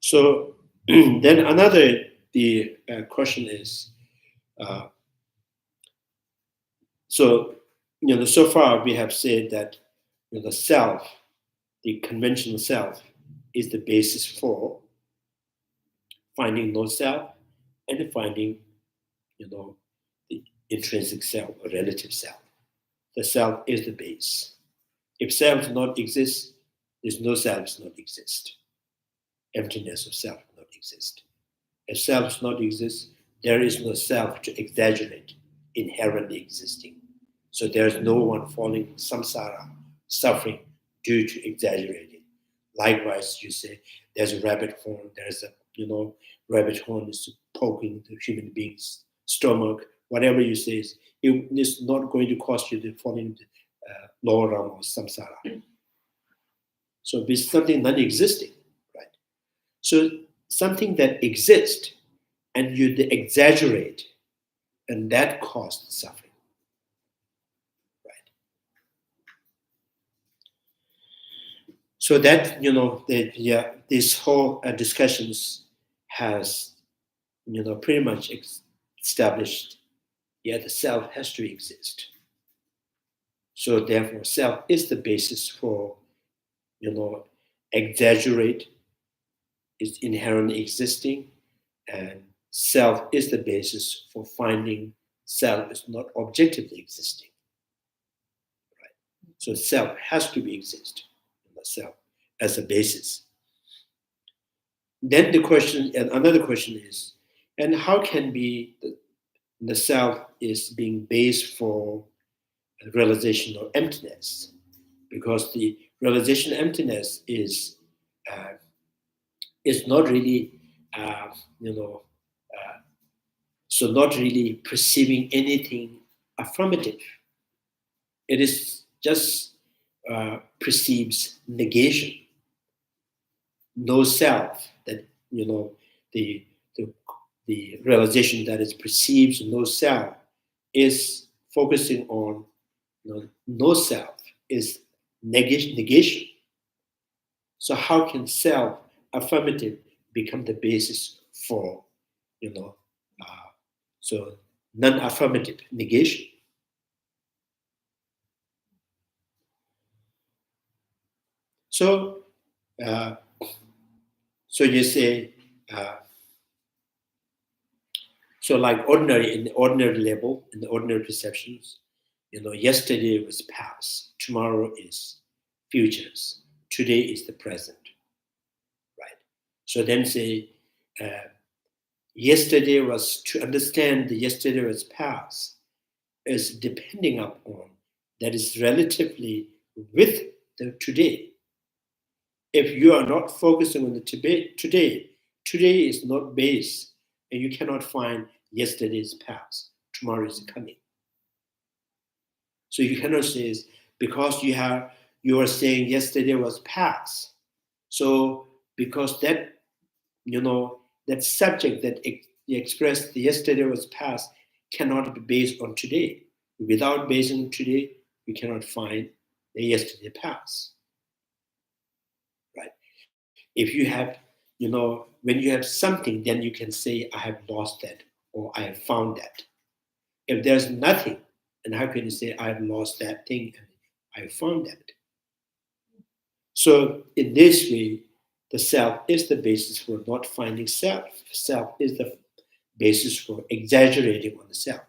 So then another question is, so so far we have said that the self, the conventional self, is the basis for finding no self and finding the intrinsic self or relative self. The self is the base. If self does not exist, there's no self does not exist. Emptiness of self does not exist. If self does not exist, there is no self to exaggerate inherently existing. So there is no one falling samsara, suffering due to exaggerating. Likewise, you say there's a rabbit horn, there's a rabbit horn is poking the human being's stomach, whatever you say, it is not going to cause you to fall into lower realm of samsara. So it's something non-existing, right? So something that exists and you exaggerate, and that causes suffering, right? So that this whole discussions has pretty much established, the self has to exist. So therefore, self is the basis for exaggerate is inherently existing, and self is the basis for finding self is not objectively existing. Right? So self has to be exist, self as a basis. Then another question is, and how can be the self is being based for realization of emptiness? Because the realization of emptiness is not really, so not really perceiving anything affirmative. It is just perceives negation. No self, that the realization that it perceives no self is focusing on no self is negation. So how can self affirmative become the basis for so non-affirmative negation? So so you say, so like in the ordinary level, in the ordinary perceptions, yesterday was past, tomorrow is futures, today is the present, right? So then say, yesterday was, to understand the yesterday was past, is depending upon, that is relatively with the today. If you are not focusing on the today is not base, and you cannot find yesterday's past, tomorrow is coming. So you cannot say, because you are saying yesterday was past. So because that that subject that expressed the yesterday was past cannot be based on today. Without basing on today, we cannot find the yesterday past. Right? If you have, when you have something, then you can say, I have lost that, or I have found that. If there's nothing, then how can you say, I have lost that thing and I have found that? So in this way, the self is the basis for not finding self. Self is the basis for exaggerating on the self.